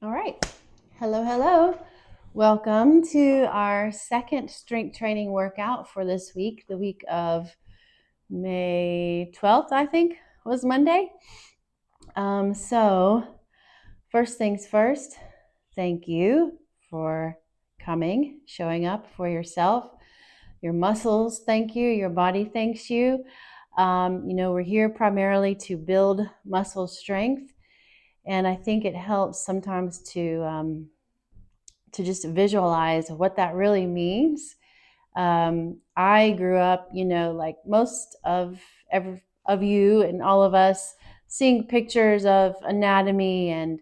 All right. Hello, hello. Welcome to our second strength training workout for this week, the week of May 12th, I think was Monday. So, first things first, thank you for coming, showing up for yourself. Your muscles thank you, your body thanks you. We're here primarily to build muscle strength, and I think it helps sometimes to just visualize what that really means. I grew up, like most of you and all of us, seeing pictures of anatomy and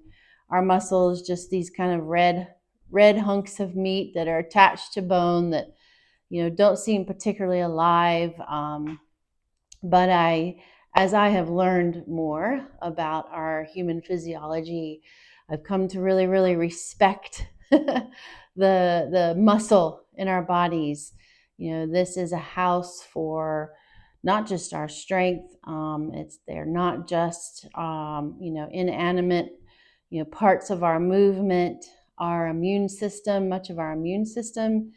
our muscles, just these kind of red hunks of meat that are attached to bone that don't seem particularly alive. But as I have learned more about our human physiology, I've come to really, really respect the muscle in our bodies. This is a house for not just our strength. They're not just inanimate parts of our movement. Our immune system, much of our immune system,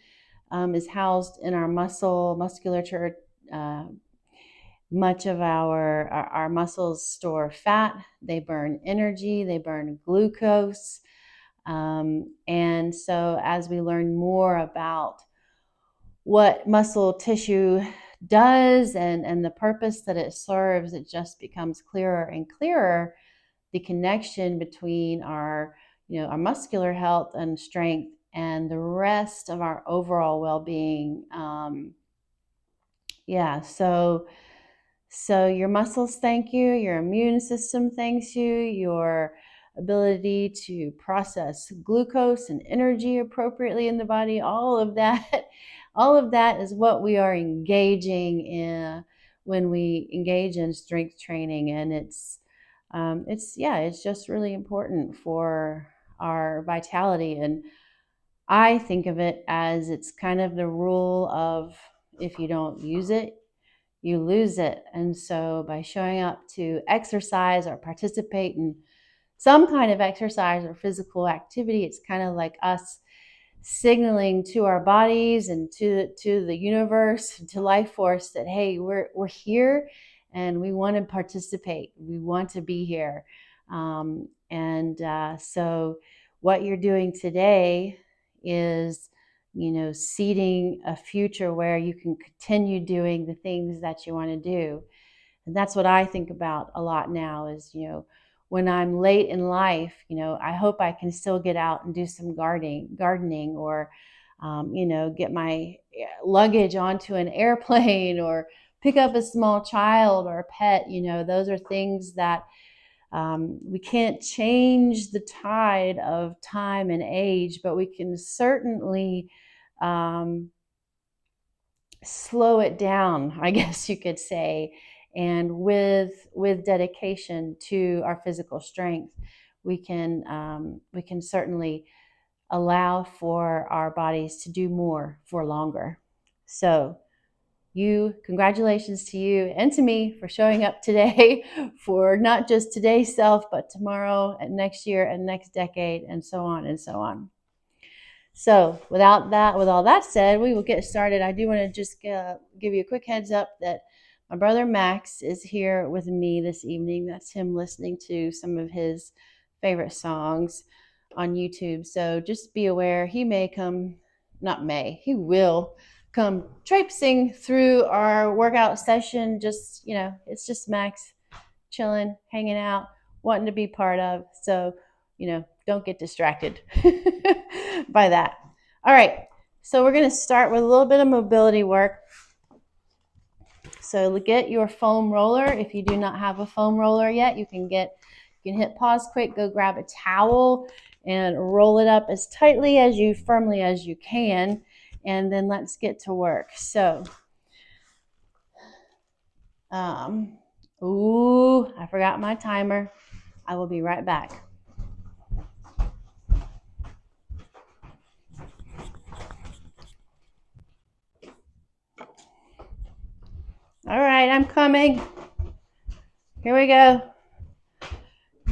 is housed in our musculature. Uh, Much of our muscles store fat, they burn energy, they burn glucose. And so, as we learn more about what muscle tissue does and the purpose that it serves, it just becomes clearer and clearer the connection between our muscular health and strength and the rest of our overall well-being. Yeah, so your muscles thank you, your immune system thanks you, your ability to process glucose and energy appropriately in the body, all of that, all of that is what we are engaging in when we engage in strength training, and it's just really important for our vitality. And I think of it as it's kind of the rule of if you don't use it, you lose it. And so by showing up to exercise or participate in some kind of exercise or physical activity, it's kind of like us signaling to our bodies and to the universe, to life force, that hey, we're here and we want to participate. We want to be here. So what you're doing today is seeding a future where you can continue doing the things that you want to do. And that's what I think about a lot now is, when I'm late in life, I hope I can still get out and do some gardening, or, get my luggage onto an airplane, or pick up a small child or a pet. Those are things that we can't change the tide of time and age, but we can certainly um, slow it down, I guess you could say. And with dedication to our physical strength, we can certainly allow for our bodies to do more for longer. So congratulations to you and to me for showing up today for not just today's self, but tomorrow and next year and next decade, and so on and so on. So with all that said, we will get started. I do want to just give you a quick heads up that my brother Max is here with me this evening. That's him listening to some of his favorite songs on YouTube. So just be aware, he will come traipsing through our workout session. Just, it's just Max chilling, hanging out, wanting to be part of. So, don't get distracted by that. All right. So we're going to start with a little bit of mobility work. So get your foam roller. If you do not have a foam roller yet, you can hit pause quick, go grab a towel and roll it up as tightly firmly as you can. And then let's get to work. So, I forgot my timer. I will be right back. All right, I'm coming. Here we go.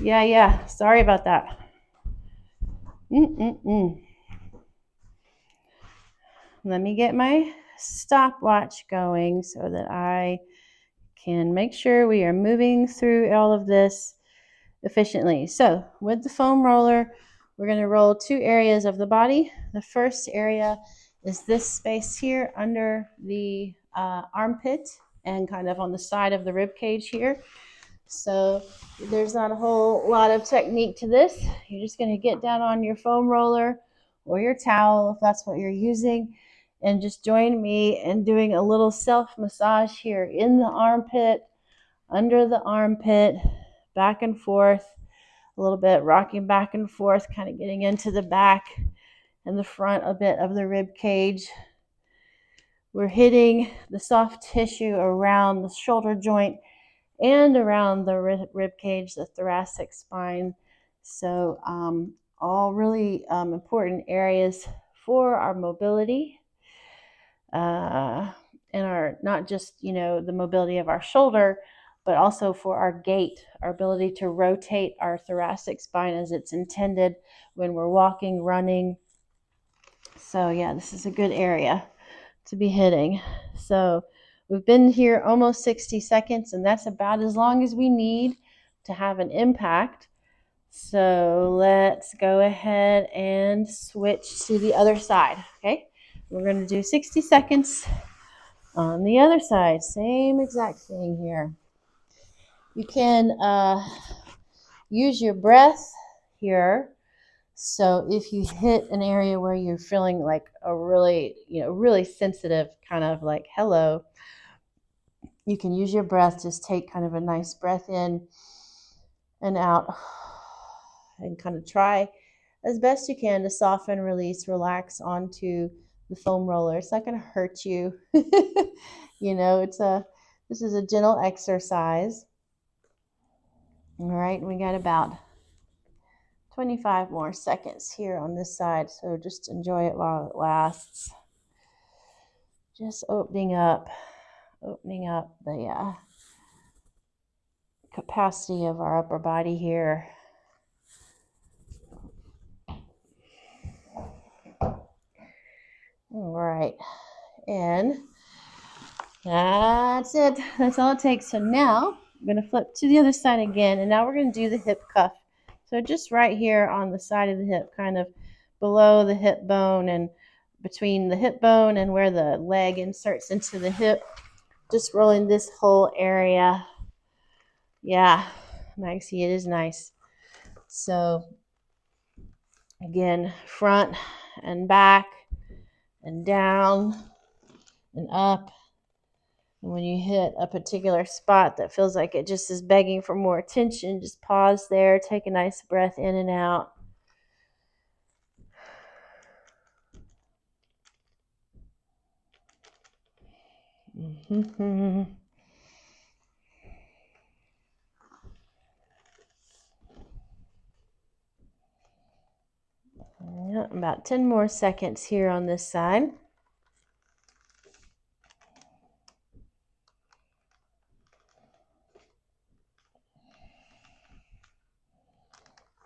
Yeah. Sorry about that. Mm-mm-mm. Let me get my stopwatch going so that I can make sure we are moving through all of this efficiently. So with the foam roller, we're going to roll two areas of the body. The first area is this space here under the armpit and kind of on the side of the rib cage here. So there's not a whole lot of technique to this. You're just going to get down on your foam roller or your towel if that's what you're using, and just join me in doing a little self massage here in the armpit, under the armpit, back and forth, a little bit rocking back and forth, kind of getting into the back and the front a bit of the rib cage. We're hitting the soft tissue around the shoulder joint and around the rib cage, the thoracic spine. So all really important areas for our mobility, and our, not just, the mobility of our shoulder, but also for our gait, our ability to rotate our thoracic spine as it's intended when we're walking, running. So yeah, this is a good area to be hitting. So we've been here almost 60 seconds, and that's about as long as we need to have an impact. So let's go ahead and switch to the other side. Okay, we're going to do 60 seconds on the other side. Same exact thing here. You can use your breath here. So if you hit an area where you're feeling like a really, really sensitive, kind of like hello, you can use your breath. Just take kind of a nice breath in and out, and kind of try as best you can to soften, release, relax onto the foam roller. It's not going to hurt you. This is a gentle exercise. All right, we got about 25 more seconds here on this side, so just enjoy it while it lasts. Just opening up the capacity of our upper body here. All right, and that's it. That's all it takes. So now I'm going to flip to the other side again, and now we're going to do the hip cuff. So just right here on the side of the hip, kind of below the hip bone and between the hip bone and where the leg inserts into the hip, just rolling this whole area. Yeah, Maxie, it is nice. So again, front and back and down and up. And when you hit a particular spot that feels like it just is begging for more attention, just pause there, take a nice breath in and out. Mm-hmm. Yeah, about 10 more seconds here on this side.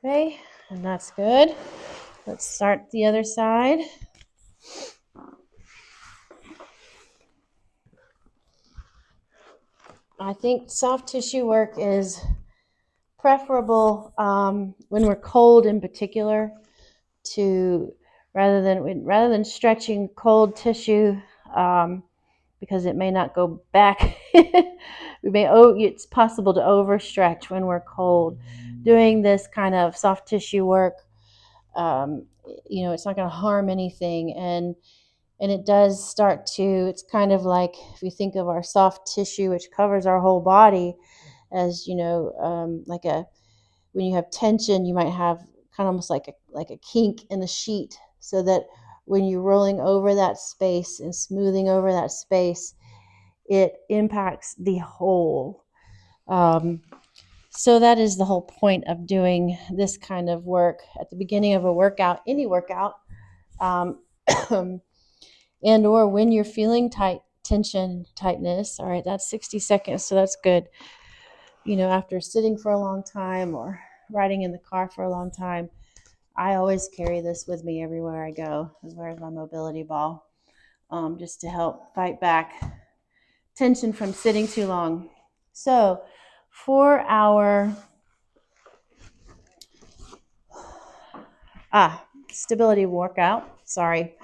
Okay, and that's good. Let's start the other side. I think soft tissue work is preferable when we're cold, in particular, to rather than stretching cold tissue, because it may not go back. It's possible to overstretch when we're cold. Doing this kind of soft tissue work, it's not going to harm anything, and it does start to. It's kind of like, if you think of our soft tissue, which covers our whole body, as like when you have tension, you might have kind of almost like a kink in the sheet, so that when you're rolling over that space and smoothing over that space, it impacts the whole. So that is the whole point of doing this kind of work at the beginning of a workout, any workout, and or when you're feeling tightness. All right, that's 60 seconds, so that's good. After sitting for a long time or riding in the car for a long time, I always carry this with me everywhere I go. This is where's my mobility ball, just to help fight back tension from sitting too long. So for our stability workout, sorry,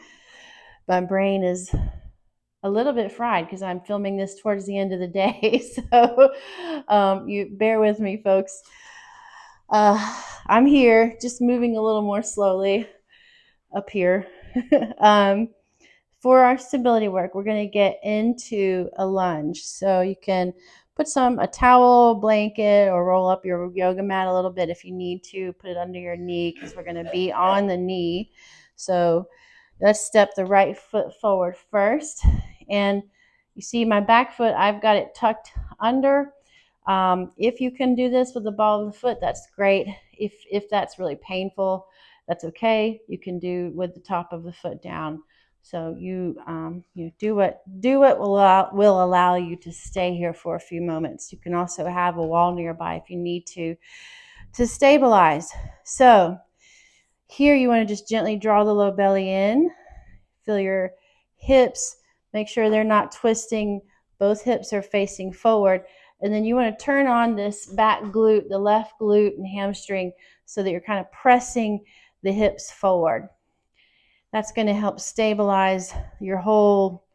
my brain is a little bit fried because I'm filming this towards the end of the day. So you bear with me, folks. I'm here, just moving a little more slowly up here. For our stability work, we're going to get into a lunge. So you can put a towel, blanket, or roll up your yoga mat a little bit if you need to. Put it under your knee because we're going to be on the knee. So let's step the right foot forward first. And you see my back foot, I've got it tucked under. If you can do this with the ball of the foot, that's great. If that's really painful, that's okay. You can do with the top of the foot down. So you do what will allow you to stay here for a few moments. You can also have a wall nearby if you need to stabilize. So here you want to just gently draw the low belly in. Feel your hips. Make sure they're not twisting. Both hips are facing forward. And then you want to turn on this back glute, the left glute and hamstring, so that you're kind of pressing the hips forward. That's going to help stabilize your whole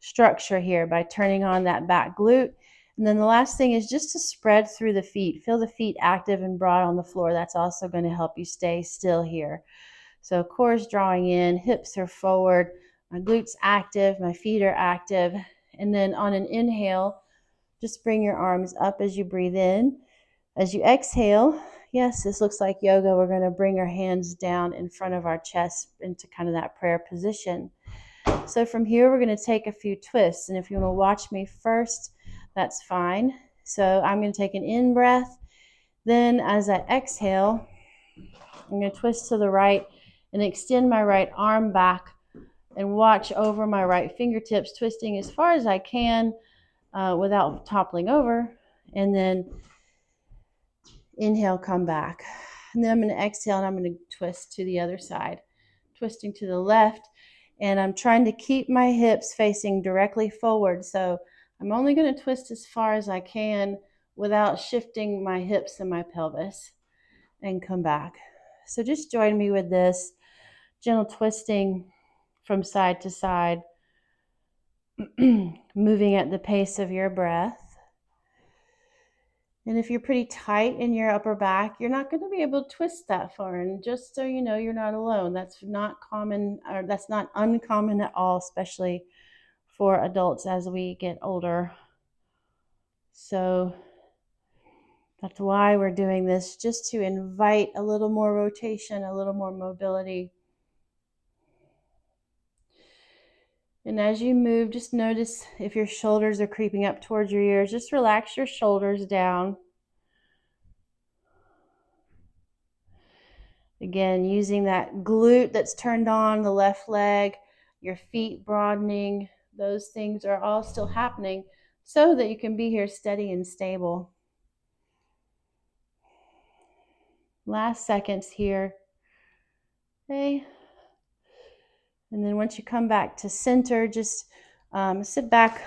structure here by turning on that back glute. And then the last thing is just to spread through the feet. Feel the feet active and broad on the floor. That's also going to help you stay still here. So core's drawing in, hips are forward, my glutes active, my feet are active. And then on an inhale, just bring your arms up as you breathe in. As you exhale, yes, this looks like yoga. We're going to bring our hands down in front of our chest into kind of that prayer position. So from here, we're going to take a few twists. And if you want to watch me first, that's fine. So I'm going to take an in breath. Then as I exhale, I'm going to twist to the right and extend my right arm back and watch over my right fingertips, twisting as far as I can without toppling over. And then inhale, come back. And then I'm going to exhale and I'm going to twist to the other side, twisting to the left. And I'm trying to keep my hips facing directly forward. So I'm only going to twist as far as I can without shifting my hips and my pelvis, and come back. So just join me with this gentle twisting from side to side, moving at the pace of your breath. And if you're pretty tight in your upper back, you're not going to be able to twist that far. And just so you know, you're not alone. That's not common, or that's not uncommon at all, especially for adults as we get older. So that's why we're doing this, just to invite a little more rotation, a little more mobility. And as you move, just notice if your shoulders are creeping up towards your ears. Just relax your shoulders down. Again, using that glute that's turned on, the left leg, your feet broadening. Those things are all still happening so that you can be here steady and stable. Last seconds here. Okay. And then once you come back to center, just sit back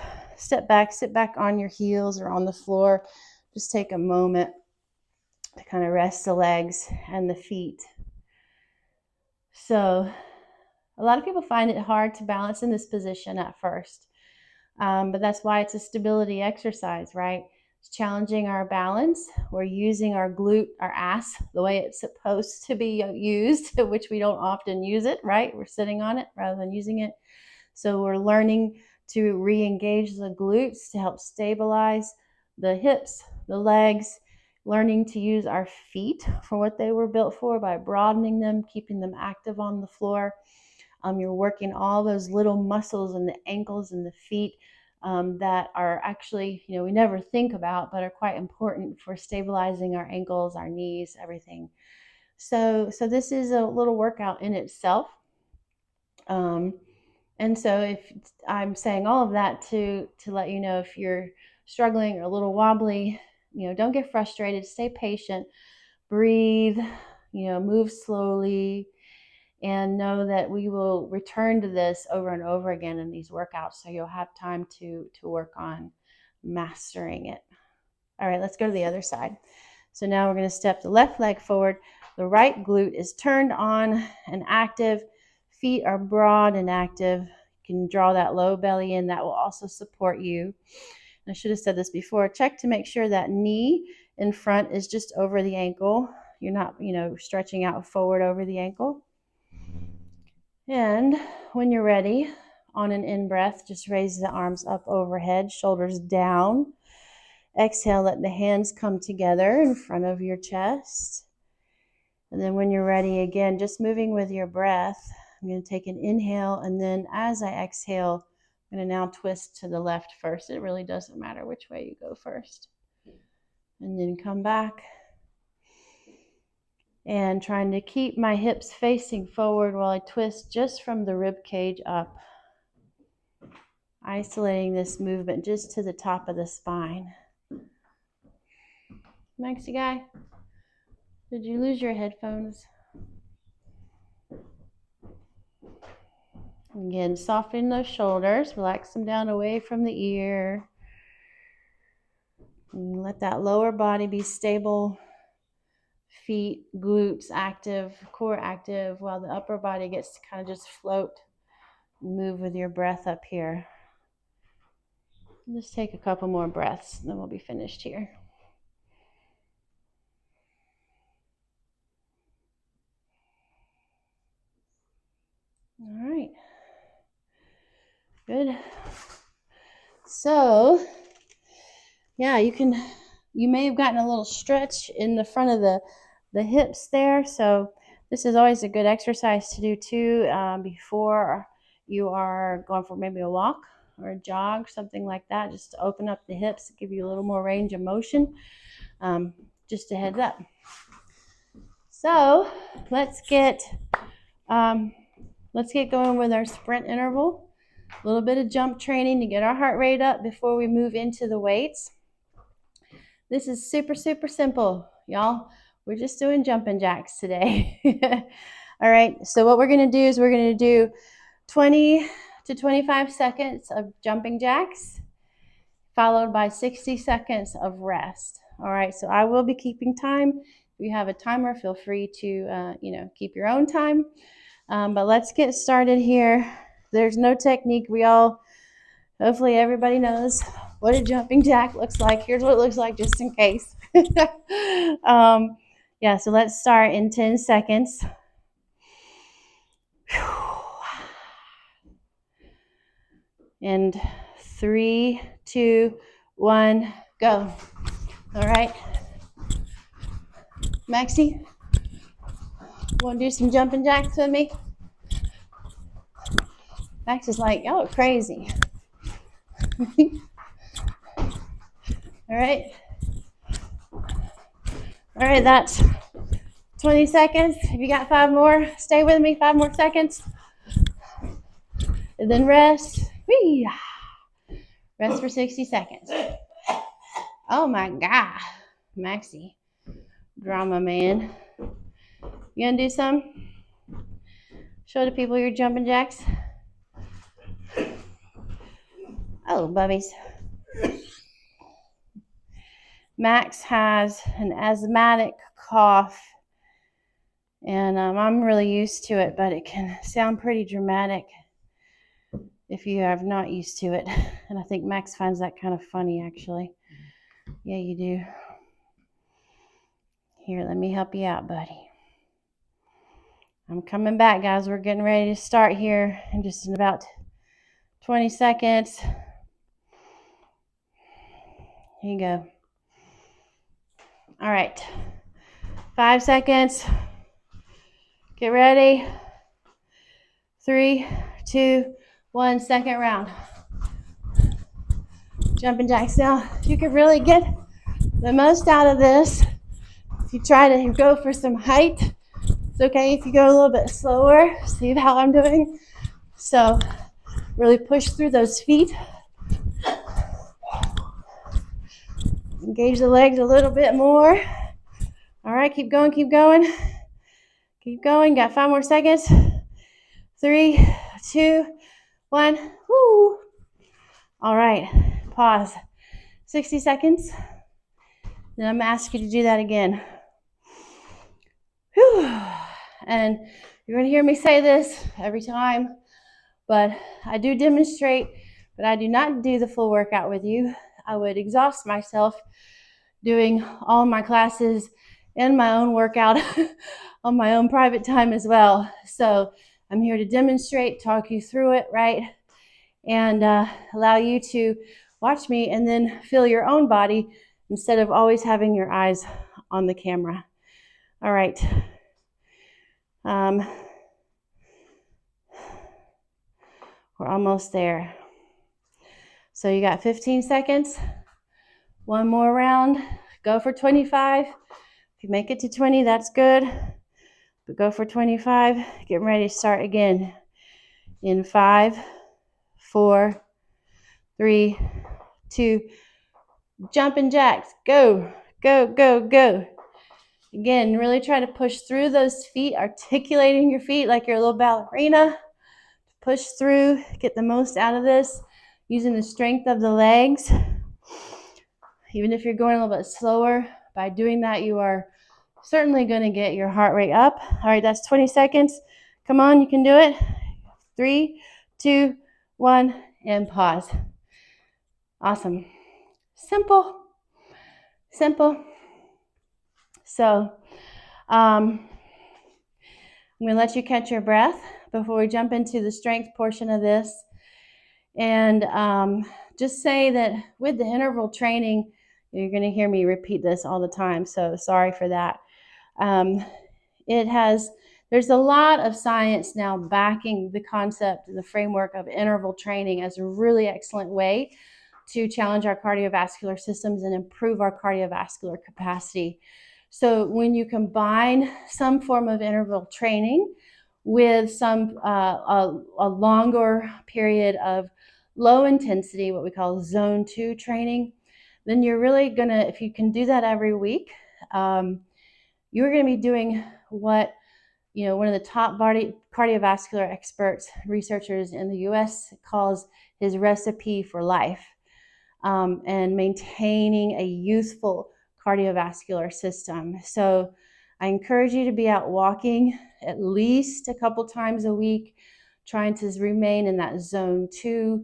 on your heels or on the floor. Just take a moment to kind of rest the legs and the feet. So a lot of people find it hard to balance in this position at first, but that's why it's a stability exercise, right? It's challenging our balance. We're using our glute, our ass, the way it's supposed to be used, which we don't often use it, right? We're sitting on it rather than using it. So we're learning to re-engage the glutes to help stabilize the hips, the legs, learning to use our feet for what they were built for by broadening them, keeping them active on the floor. You're working all those little muscles in the ankles and the feet that are actually, we never think about, but are quite important for stabilizing our ankles, our knees, everything. So this is a little workout in itself. And so if I'm saying all of that to let you know, if you're struggling or a little wobbly, don't get frustrated, stay patient, breathe, move slowly, and know that we will return to this over and over again in these workouts, so you'll have time to work on mastering it. All right, let's go to the other side. So now we're going to step the left leg forward. The right glute is turned on and active. Feet are broad and active. You can draw that low belly in. That will also support you. I should have said this before. Check to make sure that knee in front is just over the ankle. You're not, stretching out forward over the ankle. And when you're ready, on an in-breath, just raise the arms up overhead, shoulders down. Exhale, let the hands come together in front of your chest. And then when you're ready, again, just moving with your breath, I'm going to take an inhale, and then as I exhale, I'm going to now twist to the left first. It really doesn't matter which way you go first. And then come back. And trying to keep my hips facing forward while I twist just from the rib cage up. Isolating this movement just to the top of the spine. Maxie guy, did you lose your headphones? Again, soften those shoulders, relax them down away from the ear. And let that lower body be stable. Feet, glutes active, core active, while the upper body gets to kind of just float. Move with your breath up here. Just take a couple more breaths, and then we'll be finished here. All right. Good. So, yeah, you may have gotten a little stretch in the front of the hips there. So this is always a good exercise to do too before you are going for maybe a walk or a jog, something like that, just to open up the hips, give you a little more range of motion. Just a heads up. So let's get going with our sprint interval. A little bit of jump training to get our heart rate up before we move into the weights. This is super, super simple, y'all. We're just doing jumping jacks today. All right, so what we're going to do is we're going to do 20 to 25 seconds of jumping jacks, followed by 60 seconds of rest. All right, so I will be keeping time. If you have a timer, feel free to keep your own time. But let's get started here. There's no technique. Hopefully everybody knows what a jumping jack looks like. Here's what it looks like just in case. So let's start in 10 seconds. And 3, 2, 1, go. All right. Maxie, want to do some jumping jacks with me? Max is like, y'all are crazy. All right. All right, that's 20 seconds. If you got 5 more, stay with me, 5 more seconds. And then rest. Whee! Rest for 60 seconds. Oh my God. Maxie. Drama man. You gonna do some? Show the people your jumping jacks. Oh, bubbies. Max has an asthmatic cough, and I'm really used to it, but it can sound pretty dramatic if you are not used to it. And I think Max finds that kind of funny, actually. Yeah, you do. Here, let me help you out, buddy. I'm coming back, guys. We're getting ready to start here in just about 20 seconds. Here you go. All right. 5 seconds. Get ready. 3, 2, 1. Second round. Jumping jacks. Now, you can really get the most out of this if you try to go for some height. It's okay if you go a little bit slower. See how I'm doing? So, really push through those feet. Engage the legs a little bit more. All right, keep going, keep going. Keep going. Got 5 more seconds. 3, 2, 1. Woo. All right. Pause. 60 seconds. Then I'm going to ask you to do that again. Whew. And you're going to hear me say this every time, but I do demonstrate, but I do not do the full workout with you. I would exhaust myself doing all my classes and my own workout on my own private time as well. So I'm here to demonstrate, talk you through it, right? And allow you to watch me and then feel your own body instead of always having your eyes on the camera. All right. We're almost there. So you got 15 seconds. One more round. Go for 25. If you make it to 20, that's good. But go for 25. Get ready to start again. In 5, 4, 3, 2. Jumping jacks. Go, go, go, go. Again, really try to push through those feet, articulating your feet like you're a little ballerina. Push through, get the most out of this, using the strength of the legs. Even if you're going a little bit slower, by doing that, you are certainly going to get your heart rate up. All right, that's 20 seconds. Come on, you can do it. 3, 2, 1, and pause. Awesome. Simple. Simple. So, I'm going to let you catch your breath before we jump into the strength portion of this. And just say that with the interval training, you're going to hear me repeat this all the time, so sorry for that. There's a lot of science now backing the concept, the framework of interval training as a really excellent way to challenge our cardiovascular systems and improve our cardiovascular capacity. So when you combine some form of interval training with some a longer period of low intensity, what we call zone 2 training, then you're really gonna, if you can do that every week, you're gonna be doing what, one of the top cardiovascular experts, researchers in the US calls his recipe for life, and maintaining a youthful cardiovascular system. So I encourage you to be out walking at least a couple times a week, trying to remain in that zone 2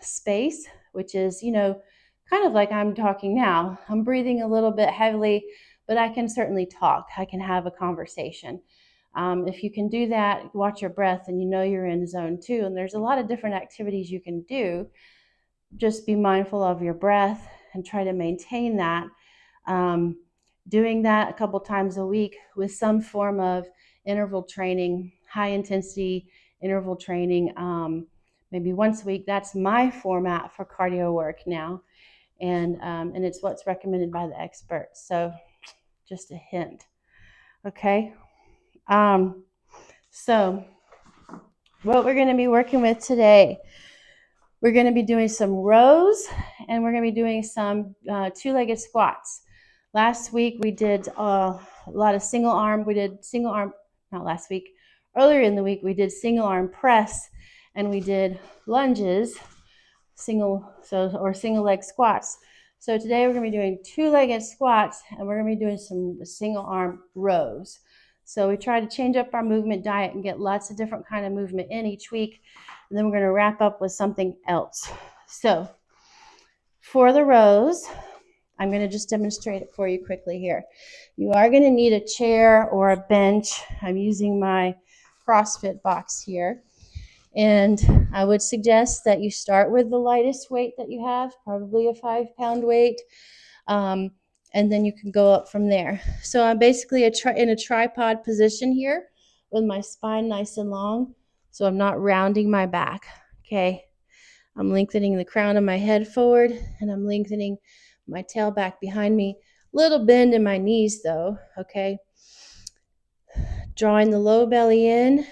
space, which is, kind of like I'm talking now. I'm breathing a little bit heavily, but I can certainly talk. I can have a conversation. If you can do that, watch your breath, and you're in zone 2. And there's a lot of different activities you can do. Just be mindful of your breath and try to maintain that. Doing that a couple times a week with some form of interval training, high intensity interval training, maybe once a week. That's my format for cardio work now. And it's what's recommended by the experts. So just a hint. Okay. So what we're going to be working with today, we're going to be doing some rows, and we're going to be doing some two-legged squats. Last week we did a lot of single arm. We did single arm, not last week. Earlier in the week we did single arm press, and we did lunges, single leg squats. So today we're going to be doing two-legged squats, and we're going to be doing some single arm rows. So we try to change up our movement diet and get lots of different kind of movement in each week. And then we're going to wrap up with something else. So for the rows, I'm going to just demonstrate it for you quickly here. You are going to need a chair or a bench. I'm using my CrossFit box here. And I would suggest that you start with the lightest weight that you have, probably a 5-pound weight. And then you can go up from there. So I'm basically in a tripod position here with my spine nice and long. So I'm not rounding my back, okay? I'm lengthening the crown of my head forward, and I'm lengthening my tail back behind me. Little bend in my knees though, okay? Drawing the low belly in,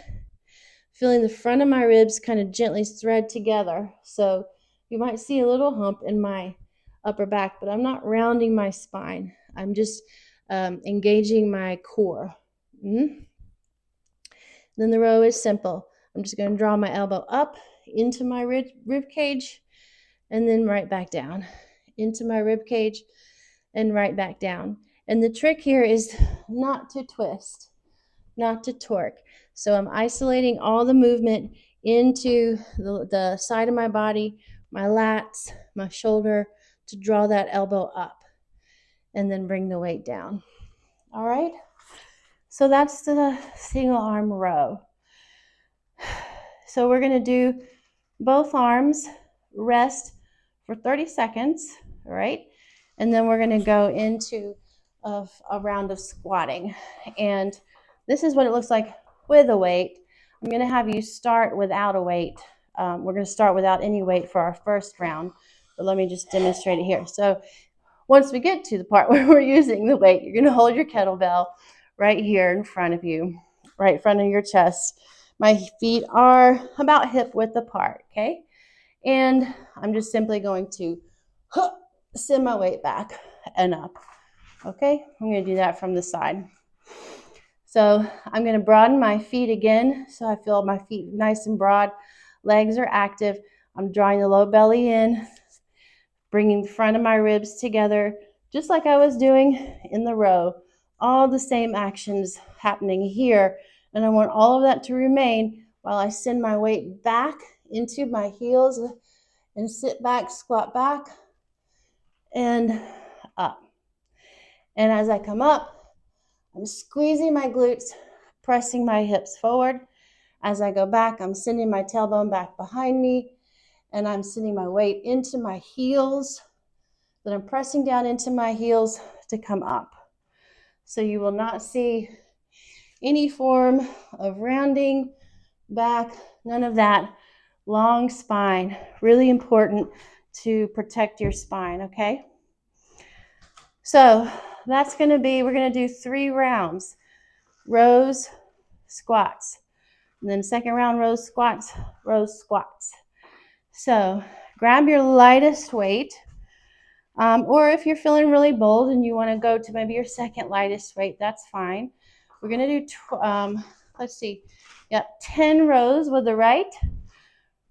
feeling the front of my ribs kind of gently thread together. So you might see a little hump in my upper back, but I'm not rounding my spine. I'm just engaging my core, Then the row is simple. I'm just going to draw my elbow up into my rib cage and then right back down. Into my rib cage and right back down. And the trick here is not to twist, not to torque. So I'm isolating all the movement into the side of my body, my lats, my shoulder, to draw that elbow up and then bring the weight down. All right? So that's the single arm row. So we're going to do both arms, rest for 30 seconds, all right? And then we're going to go into a round of squatting. And this is what it looks like with a weight. I'm going to have you start without a weight. We're going to start without any weight for our first round. But let me just demonstrate it here. So once we get to the part where we're using the weight, you're going to hold your kettlebell right here in front of you, right in front of your chest. My feet are about hip width apart, okay? And I'm just simply going to send my weight back and up, okay? I'm going to do that from the side. So I'm going to broaden my feet again so I feel my feet nice and broad. Legs are active. I'm drawing the low belly in, bringing the front of my ribs together, just like I was doing in the row. All the same actions happening here. And I want all of that to remain while I send my weight back into my heels and sit back, squat back, and up. And as I come up, I'm squeezing my glutes, pressing my hips forward. As I go back, I'm sending my tailbone back behind me, and I'm sending my weight into my heels. Then I'm pressing down into my heels to come up. So you will not see any form of rounding back, none of that. Long spine, really important to protect your spine, okay? So that's going to be, we're going to do 3 rounds. Rows, squats. And then second round, rows, squats, rows, squats. So grab your lightest weight. Or if you're feeling really bold and you want to go to maybe your second lightest weight, that's fine. We're going to do, let's see, 10 rows with the right.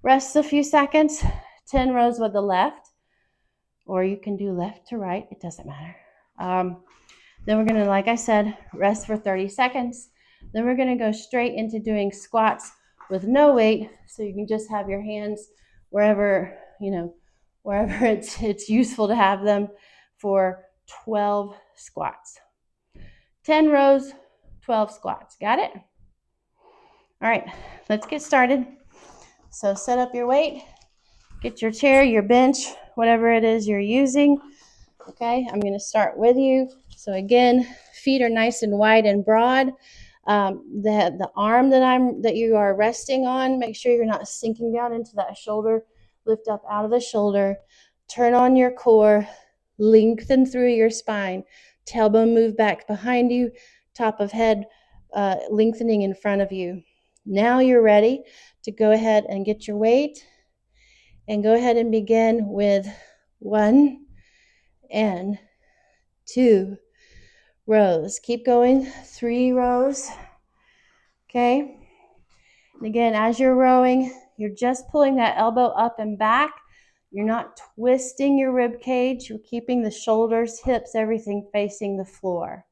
Rest a few seconds, 10 rows with the left. Or you can do left to right, it doesn't matter. Then we're going to, like I said, rest for 30 seconds. Then we're going to go straight into doing squats with no weight. So you can just have your hands wherever, wherever it's useful to have them for 12 squats. 10 rows, 12 squats. Got it? All right, let's get started. So set up your weight, get your chair, your bench, whatever it is you're using. Okay, I'm going to start with you. So again, feet are nice and wide and broad. The arm that you are resting on, make sure you're not sinking down into that shoulder. Lift up out of the shoulder. Turn on your core. Lengthen through your spine. Tailbone move back behind you. Top of head lengthening in front of you. Now you're ready to go ahead and get your weight. And go ahead and begin with 1 and 2 rows. Keep going, 3 rows. Okay. And again, as you're rowing, you're just pulling that elbow up and back. You're not twisting your rib cage. You're keeping the shoulders, hips, everything facing the floor.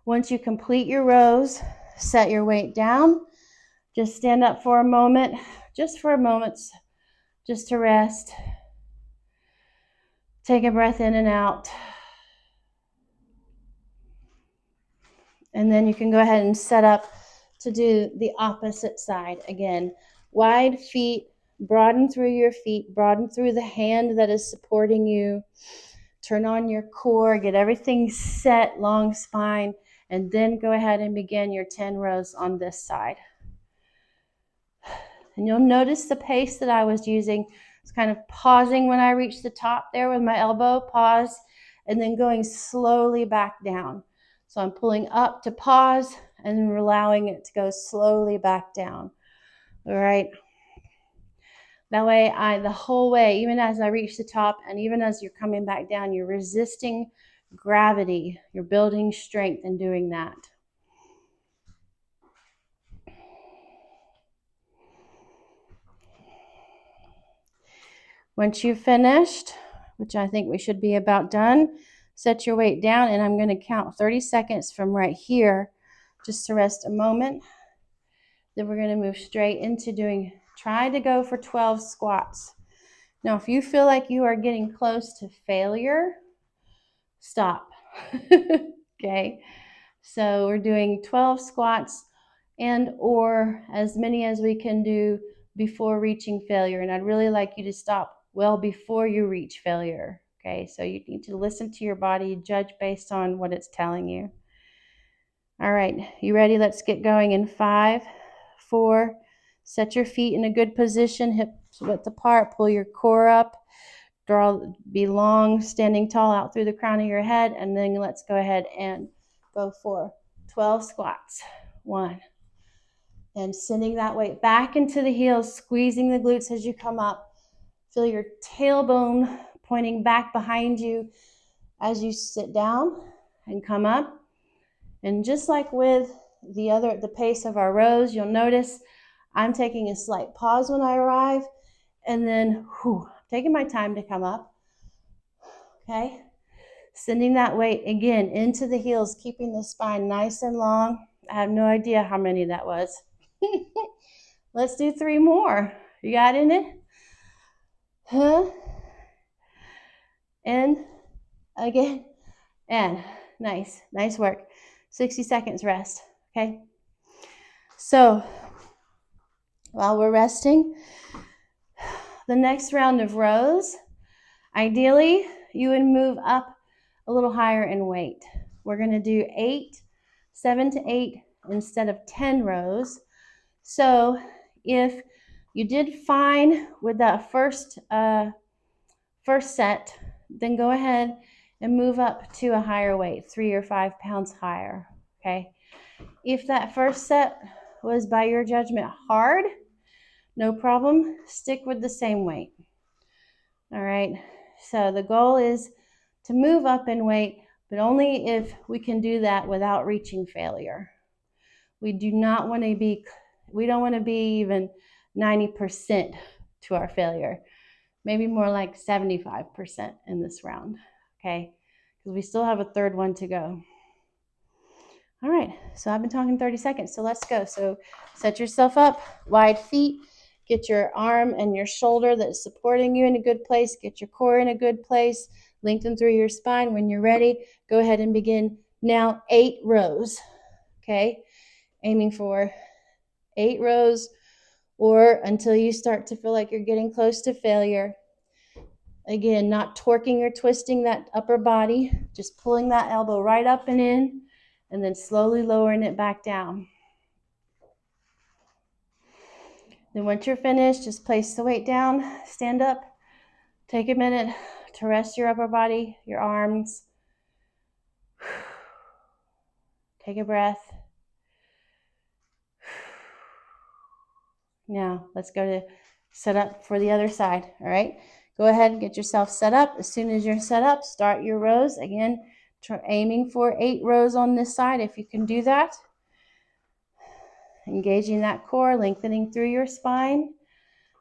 Once you complete your rows, set your weight down. Just stand up for a moment, just to rest. Take a breath in and out. And then you can go ahead and set up to do the opposite side. Again, wide feet, broaden through your feet, broaden through the hand that is supporting you. Turn on your core, get everything set, long spine, and then go ahead and begin your 10 rows on this side. And you'll notice the pace that I was using. It's kind of pausing when I reach the top there with my elbow, pause, and then going slowly back down. So I'm pulling up to pause and then allowing it to go slowly back down. All right. That way, the whole way, even as I reach the top and even as you're coming back down, you're resisting gravity. You're building strength in doing that. Once you've finished, which I think we should be about done, set your weight down, and I'm going to count 30 seconds from right here just to rest a moment. Then we're going to move straight into try to go for 12 squats. Now, if you feel like you are getting close to failure, stop. Okay, so we're doing 12 squats and or as many as we can do before reaching failure. And I'd really like you to stop well before you reach failure. Okay, so you need to listen to your body, judge based on what it's telling you. All right, you ready? Let's get going in 5, 4. Set your feet in a good position, hips width apart, pull your core up. Be long, standing tall out through the crown of your head, and then let's go ahead and go for 12 squats. 1. And sending that weight back into the heels, squeezing the glutes as you come up. Feel your tailbone pointing back behind you as you sit down and come up. And just like with the pace of our rows, you'll notice I'm taking a slight pause when I arrive, and then taking my time to come up. Okay, sending that weight again into the heels, keeping the spine nice and long. I have no idea how many that was. Let's do 3 more. You got in it? And again, and nice work. 60 seconds rest. Okay, so while we're resting, the next round of rows, ideally you would move up a little higher in weight. We're going to do 7 to 8 instead of 10 rows. So if you did fine with that first set, then go ahead and move up to a higher weight, 3 or 5 pounds higher. Okay. If that first set was by your judgment hard, no problem, stick with the same weight. All right, so the goal is to move up in weight, but only if we can do that without reaching failure. We don't want to be even 90% to our failure, maybe more like 75% in this round, okay? Because we still have a third one to go. All right, so I've been talking 30 seconds, so let's go. So set yourself up, wide feet, get your arm and your shoulder that's supporting you in a good place, get your core in a good place, lengthen through your spine. When you're ready, go ahead and begin now 8 rows, okay? Aiming for 8 rows or until you start to feel like you're getting close to failure. Again, not torquing or twisting that upper body, just pulling that elbow right up and in, and then slowly lowering it back down. Then once you're finished, just place the weight down, stand up, take a minute to rest your upper body, your arms. Take a breath. Now, let's go to set up for the other side, all right? Go ahead and get yourself set up. As soon as you're set up, start your rows. Again, aiming for 8 rows on this side if you can do that. Engaging that core, lengthening through your spine.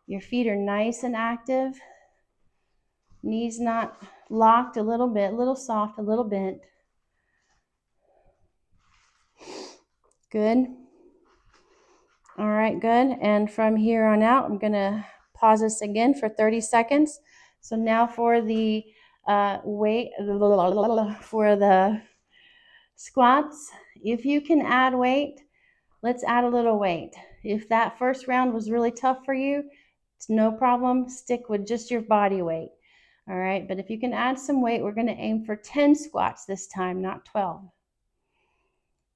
Your feet are nice and active. Knees not locked a little bit, a little soft, a little bent. Good. All right, good. And from here on out, I'm going to pause this again for 30 seconds. So now for the for the squats, if you can add weight, let's add a little weight. If that first round was really tough for you, it's no problem. Stick with just your body weight. All right, but if you can add some weight, we're going to aim for 10 squats this time, not 12.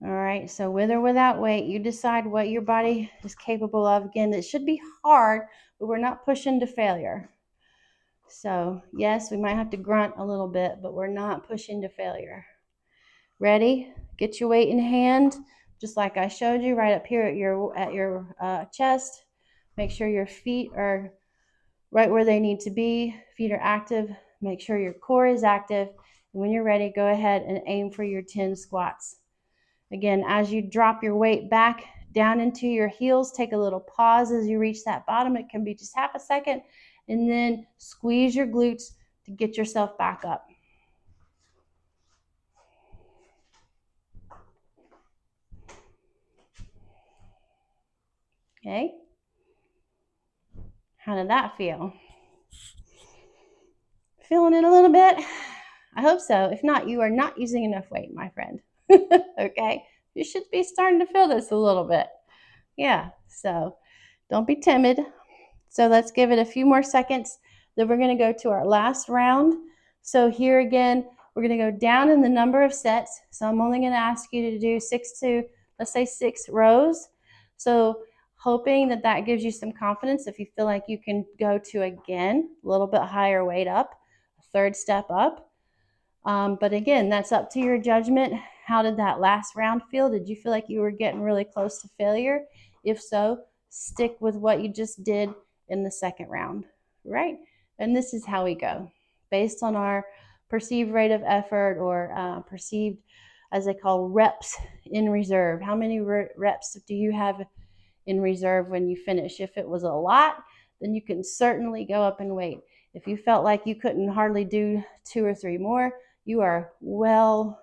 All right, so with or without weight, you decide what your body is capable of. Again, it should be hard, but we're not pushing to failure. So yes, we might have to grunt a little bit, but we're not pushing to failure. Ready? Get your weight in hand, just like I showed you right up here at your chest. Make sure your feet are right where they need to be. Feet are active. Make sure your core is active. When you're ready, go ahead and aim for your 10 squats. Again, as you drop your weight back down into your heels, take a little pause as you reach that bottom. It can be just half a second, and then squeeze your glutes to get yourself back up. Okay? How did that feel? Feeling it a little bit? I hope so. If not, you are not using enough weight, my friend. Okay? You should be starting to feel this a little bit. Yeah, so don't be timid. So let's give it a few more seconds. Then we're going to go to our last round. So here again, we're going to go down in the number of sets. So I'm only going to ask you to do let's say 6 rows. So hoping that that gives you some confidence if you feel like you can go to, again, a little bit higher weight up, a third step up. But again, that's up to your judgment. How did that last round feel? Did you feel like you were getting really close to failure? If so, stick with what you just did in the second round, right? And this is how we go. Based on our perceived rate of effort, or perceived, as they call, reps in reserve. How many reps do you have in reserve when you finish? If it was a lot, then you can certainly go up in weight. If you felt like you couldn't hardly do 2 or 3 more, you are well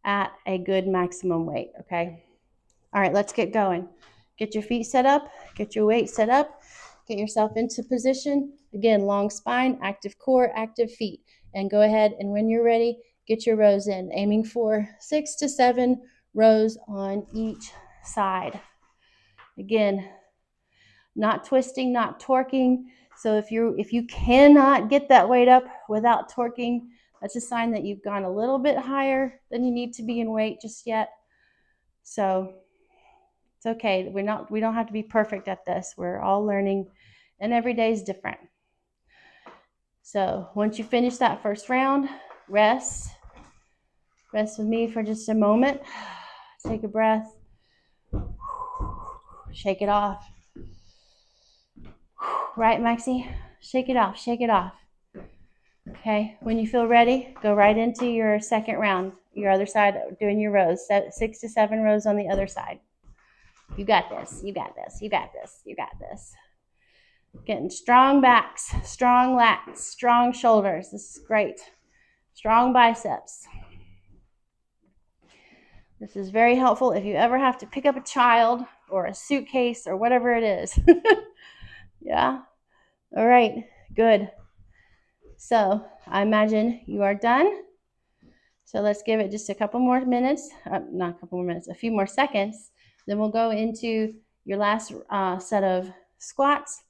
at a good maximum weight, okay? All right, let's get going. Get your feet set up, get your weight set up, get yourself into position. Again, long spine, active core, active feet. And go ahead, and when you're ready, get your rows in, aiming for 6 to 7 rows on each side. Again, not twisting, not torquing. So if you cannot get that weight up without torquing, that's a sign that you've gone a little bit higher than you need to be in weight just yet. So it's okay. We don't have to be perfect at this. We're all learning, and every day is different. So once you finish that first round, rest with me for just a moment. Take a breath. Shake it off. Right, Maxie? Shake it off, shake it off. Okay, when you feel ready, go right into your second round, your other side, doing your rows, 6 to 7 rows on the other side. You got this, you got this, you got this, you got this. Getting strong backs, strong lats, strong shoulders. This is great. Strong biceps. This is very helpful if you ever have to pick up a child or a suitcase or whatever it is. Yeah? All right, good. So I imagine you are done. So let's give it just a couple more minutes, not a couple more minutes, a few more seconds. Then we'll go into your last set of squats.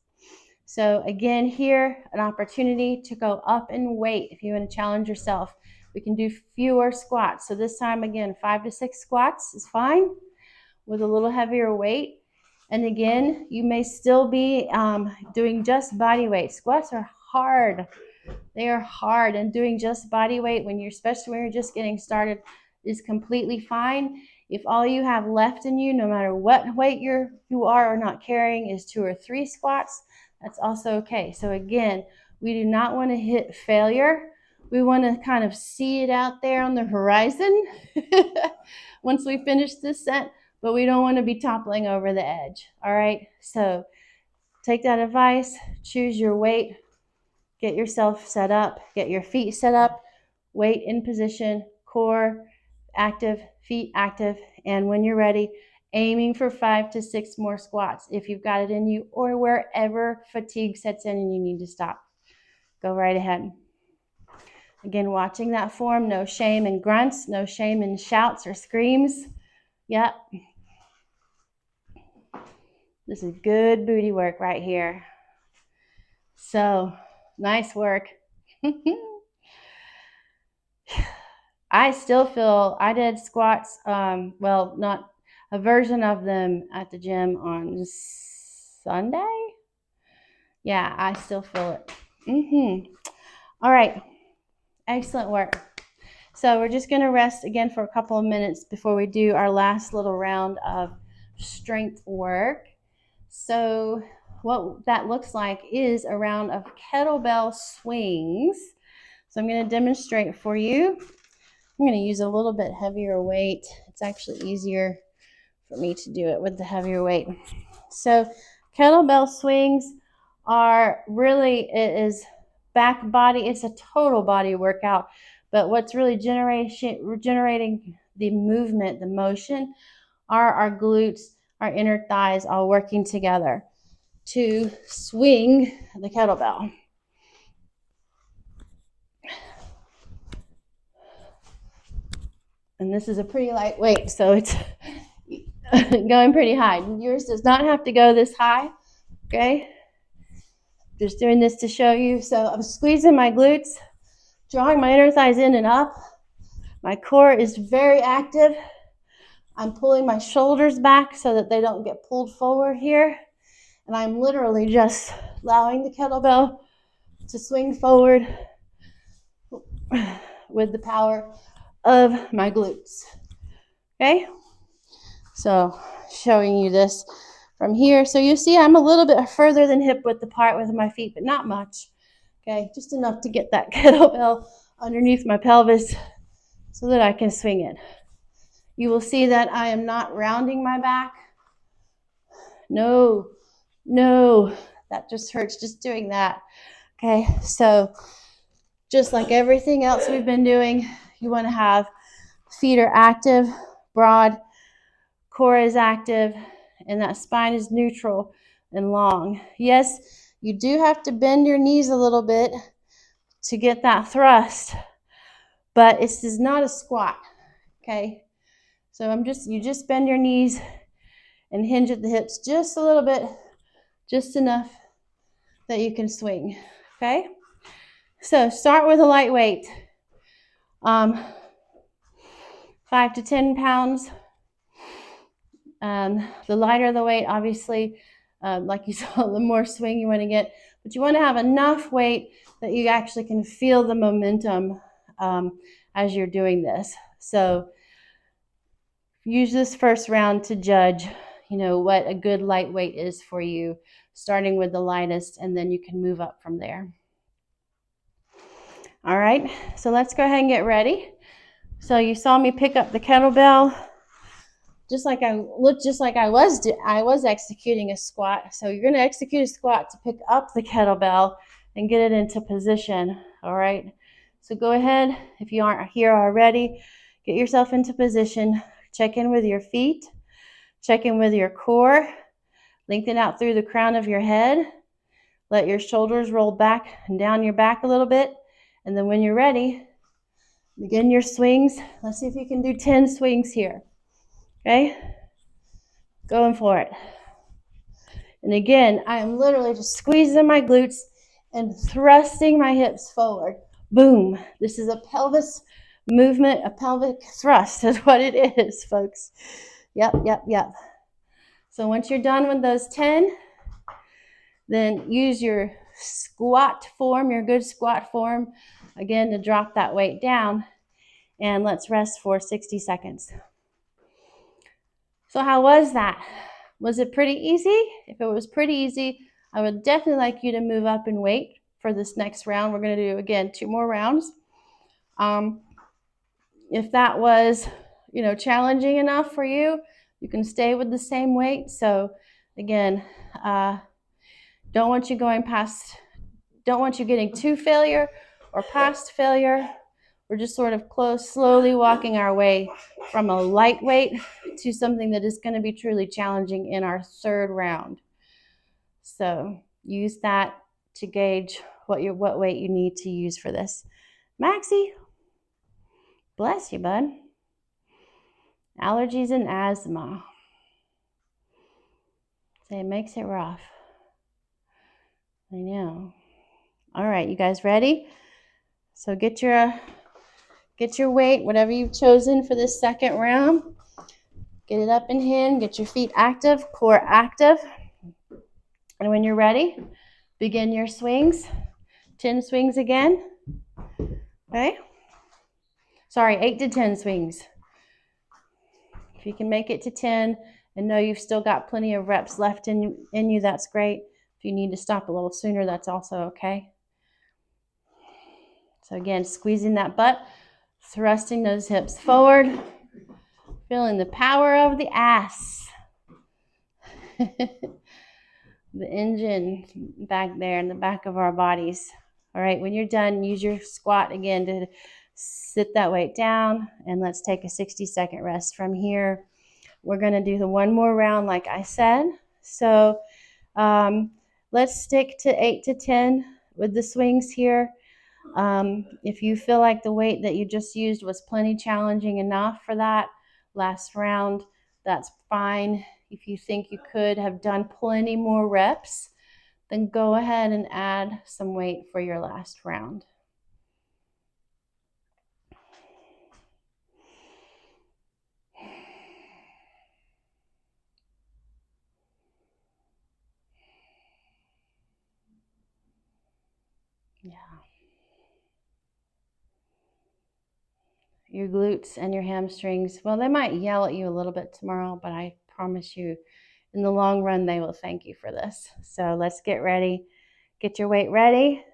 So again, here, an opportunity to go up in weight. If you want to challenge yourself, we can do fewer squats. So this time, again, 5 to 6 squats is fine with a little heavier weight. And again, you may still be doing just body weight. Squats are hard. They are hard, and doing just body weight especially when you're just getting started, is completely fine. If all you have left in you, no matter what weight you are or not carrying, is 2 or 3 squats, that's also okay. So again, we do not want to hit failure. We want to kind of see it out there on the horizon once we finish this set, but we don't want to be toppling over the edge. All right, so take that advice, choose your weight, get yourself set up, get your feet set up, weight in position, core active, feet active, and when you're ready, aiming for 5 to 6 more squats if you've got it in you, or wherever fatigue sets in and you need to stop. Go right ahead. Again, watching that form, no shame in grunts, no shame in shouts or screams. Yep. This is good booty work right here. So, nice work. I still feel, I did squats, not a version of them at the gym on Sunday. Yeah, I still feel it. All right, excellent work. So we're just going to rest again for a couple of minutes before we do our last little round of strength work. So what that looks like is a round of kettlebell swings. So I'm going to demonstrate for you. I'm going to use a little bit heavier weight. It's actually easier for me to do it with the heavier weight. So kettlebell swings are really, it is back body, it's a total body workout, but what's really generating the movement, the motion, are our glutes, our inner thighs all working together to swing the kettlebell. And this is a pretty lightweight, so it's going pretty high. Yours does not have to go this high, okay? Just doing this to show you. So I'm squeezing my glutes, drawing my inner thighs in and up. My core is very active. I'm pulling my shoulders back so that they don't get pulled forward here. And I'm literally just allowing the kettlebell to swing forward with the power of my glutes. Okay? So showing you this from here. So you see I'm a little bit further than hip width apart with my feet, but not much. Okay, just enough to get that kettlebell underneath my pelvis so that I can swing it. You will see that I am not rounding my back. No, that just hurts just doing that. Okay, so just like everything else we've been doing, you want to have feet are active, broad, core is active, and that spine is neutral and long. Yes, you do have to bend your knees a little bit to get that thrust, but this is not a squat, okay? So you just bend your knees and hinge at the hips just a little bit, just enough that you can swing, okay? So start with a light weight, 5 to 10 pounds. The lighter the weight, obviously, like you saw, the more swing you want to get, but you want to have enough weight that you actually can feel the momentum as you're doing this. So use this first round to judge, what a good light weight is for you, starting with the lightest, and then you can move up from there. All right, so let's go ahead and get ready. So you saw me pick up the kettlebell, just like I was executing a squat. So you're going to execute a squat to pick up the kettlebell and get it into position. All right, so go ahead, if you aren't here already, get yourself into position. Check in with your feet, check in with your core, lengthen out through the crown of your head, let your shoulders roll back and down your back a little bit, and then when you're ready, begin your swings. Let's see if you can do 10 swings here. Okay, going for it. And again, I am literally just squeezing my glutes and thrusting my hips forward. Boom. This is a pelvis movement, a pelvic thrust is what it is, folks. Yep. So once you're done with those 10, then use your squat form, your good squat form, again, to drop that weight down. And let's rest for 60 seconds. So how was that? Was it pretty easy? If it was pretty easy, I would definitely like you to move up in weight for this next round. We're going to do, again, 2 more rounds. If that was, challenging enough for you, you can stay with the same weight. So again, don't want you getting to failure or past failure. We're just sort of slowly walking our way from a lightweight to something that is going to be truly challenging in our 3rd round. So use that to gauge what weight you need to use for this. Maxie, bless you, bud. Allergies and asthma. So it makes it rough. I know. All right, you guys ready? So get your weight, whatever you've chosen for this 2nd round. Get it up in hand, get your feet active, core active. And when you're ready, begin your swings. 10 swings again. Okay? Sorry, 8 to 10 swings. If you can make it to 10 and know you've still got plenty of reps left in you, that's great. If you need to stop a little sooner, that's also okay. So again, squeezing that butt, thrusting those hips forward, feeling the power of the ass. The engine back there in the back of our bodies. All right, when you're done, use your squat again to sit that weight down, and let's take a 60-second rest from here. We're going to do the one more round like I said. So let's stick to 8 to 10 with the swings here. If you feel like the weight that you just used was plenty challenging enough for that last round, that's fine. If you think you could have done plenty more reps, then go ahead and add some weight for your last round. Yeah. Your glutes and your hamstrings, well, they might yell at you a little bit tomorrow, but I promise you, in the long run, they will thank you for this. So let's get ready. Get your weight ready.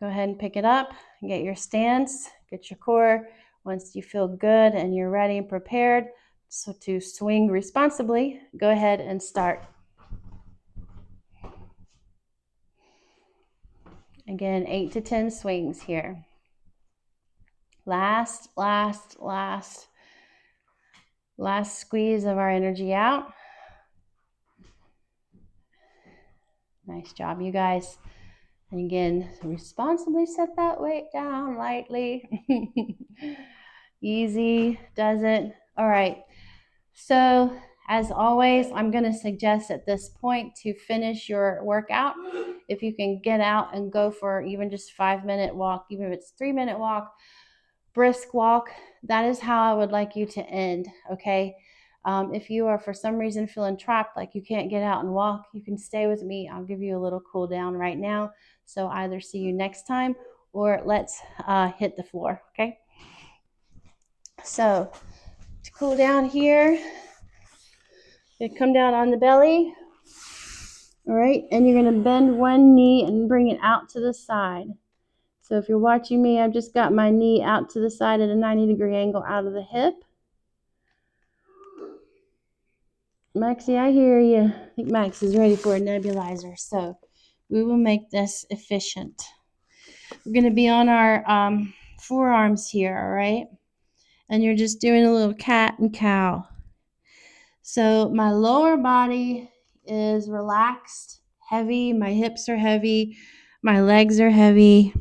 Go ahead and pick it up. Get your stance. Get your core. Once you feel good and you're ready and prepared so to swing responsibly, go ahead and start. Again, 8 to 10 swings here. Last squeeze of our energy out. Nice job, you guys. And again, responsibly set that weight down lightly. Easy does it. All right. So as always, I'm going to suggest at this point to finish your workout. If you can get out and go for even just 5-minute walk, even if it's 3-minute walk, brisk walk, that is how I would like you to end, okay? If you are for some reason feeling trapped, like you can't get out and walk, you can stay with me. I'll give you a little cool down right now. So either see you next time or let's hit the floor, okay? So to cool down here, you come down on the belly, all right? And you're gonna bend one knee and bring it out to the side. So if you're watching me, I've just got my knee out to the side at a 90-degree angle out of the hip. Maxie, I hear you. I think Max is ready for a nebulizer, so we will make this efficient. We're going to be on our forearms here, all right? And you're just doing a little cat and cow. So my lower body is relaxed, heavy. My hips are heavy. My legs are heavy.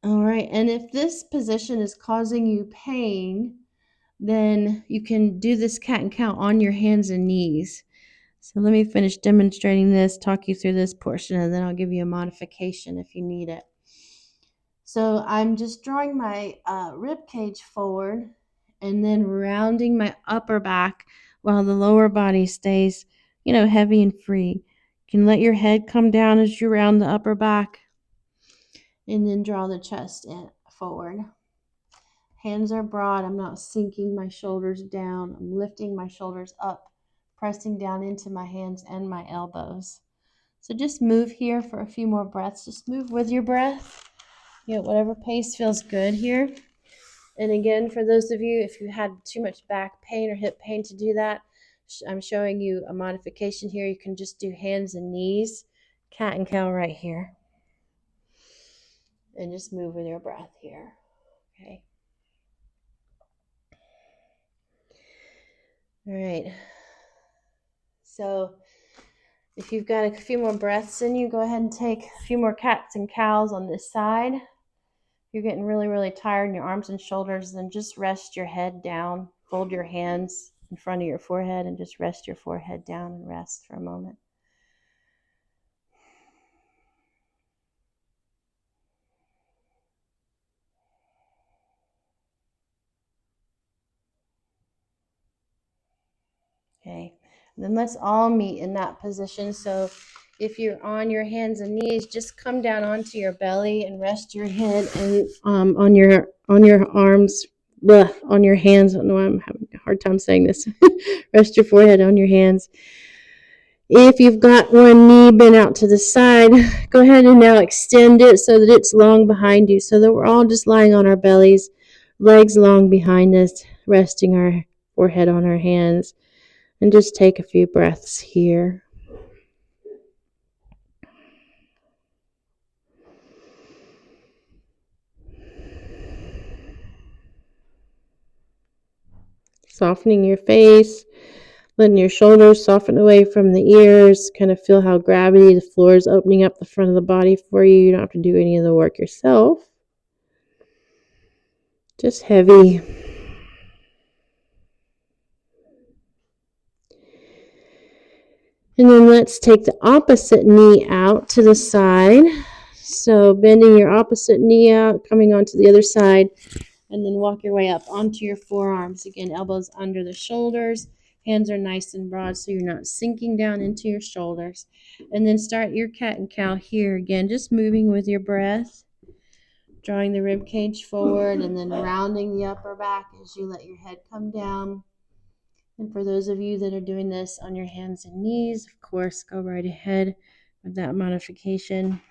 All right, and if this position is causing you pain, then you can do this cat and cow on your hands and knees. So let me finish demonstrating this, talk you through this portion, and then I'll give you a modification if you need it. So I'm just drawing my rib cage forward and then rounding my upper back while the lower body stays, heavy and free. You can let your head come down as you round the upper back and then draw the chest forward. Hands are broad. I'm not sinking my shoulders down. I'm lifting my shoulders up, pressing down into my hands and my elbows. So just move here for a few more breaths. Just move with your breath. Whatever pace feels good here. And again, for those of you, if you had too much back pain or hip pain to do that, I'm showing you a modification here. You can just do hands and knees, cat and cow right here. And just move with your breath here. Okay. All right. So if you've got a few more breaths in you, go ahead and take a few more cats and cows on this side. If you're getting really, really tired in your arms and shoulders, then just rest your head down. Fold your hands in front of your forehead and just rest your forehead down and rest for a moment. Okay, and then let's all meet in that position. So if you're on your hands and knees, just come down onto your belly and rest your head and on your arms, on your hands. I know I'm having a hard time saying this. Rest your forehead on your hands. If you've got one knee bent out to the side, go ahead and now extend it so that it's long behind you, so that we're all just lying on our bellies, legs long behind us, resting our forehead on our hands. And just take a few breaths here. Softening your face, letting your shoulders soften away from the ears. Kind of feel how gravity, the floor is opening up the front of the body for you. You don't have to do any of the work yourself. Just heavy. And then let's take the opposite knee out to the side. So bending your opposite knee out, coming onto the other side, and then walk your way up onto your forearms. Again, elbows under the shoulders. Hands are nice and broad so you're not sinking down into your shoulders. And then start your cat and cow here again, just moving with your breath, drawing the rib cage forward and then rounding the upper back as you let your head come down. And for those of you that are doing this on your hands and knees, of course, go right ahead with that modification.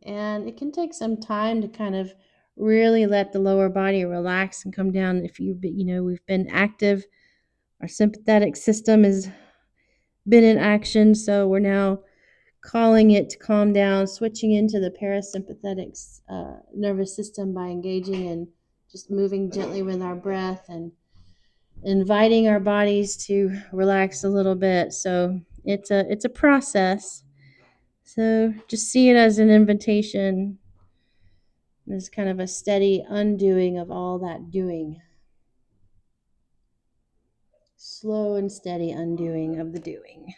And it can take some time to kind of really let the lower body relax and come down. If we've been active, our sympathetic system has been in action, so we're now calling it to calm down, switching into the parasympathetic nervous system by engaging and just moving gently with our breath and inviting our bodies to relax a little bit. So it's a process. So just see it as an invitation. It's kind of a steady undoing of all that doing. Slow and steady undoing of the doing.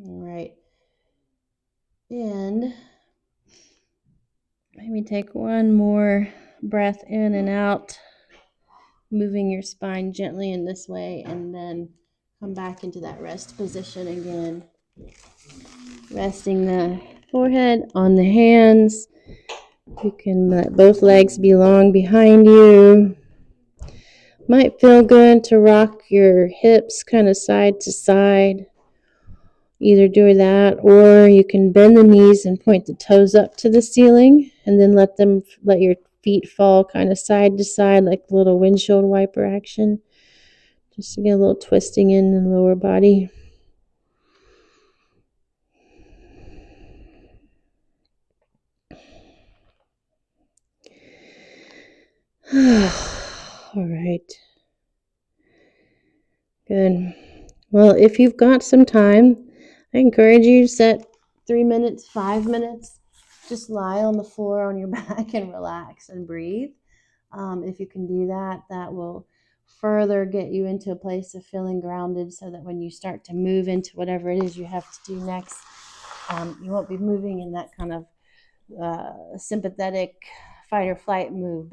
All right. And maybe take one more breath in and out, moving your spine gently in this way, and then come back into that rest position again. Resting the forehead on the hands. You can let both legs be long behind you. Might feel good to rock your hips kind of side to side. Either do that, or you can bend the knees and point the toes up to the ceiling, and then let your feet fall kind of side to side like a little windshield wiper action, just to get a little twisting in the lower body. All right. Good. Well, if you've got some time, I encourage you to set 3 minutes, 5 minutes. Just lie on the floor on your back and relax and breathe. If you can do that, that will further get you into a place of feeling grounded so that when you start to move into whatever it is you have to do next, you won't be moving in that kind of sympathetic fight or flight mode,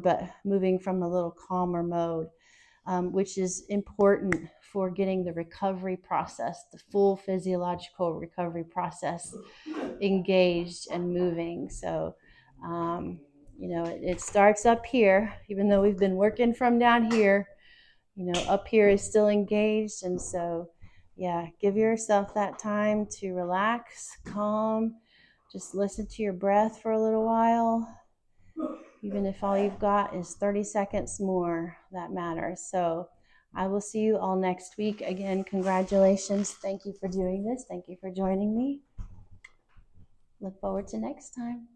but moving from a little calmer mode. Which is important for getting the recovery process, the full physiological recovery process engaged and moving. So, it starts up here, even though we've been working from down here, up here is still engaged. And so, yeah, give yourself that time to relax, calm, just listen to your breath for a little while. Even if all you've got is 30 seconds more, that matters. So I will see you all next week. Again, congratulations. Thank you for doing this. Thank you for joining me. Look forward to next time.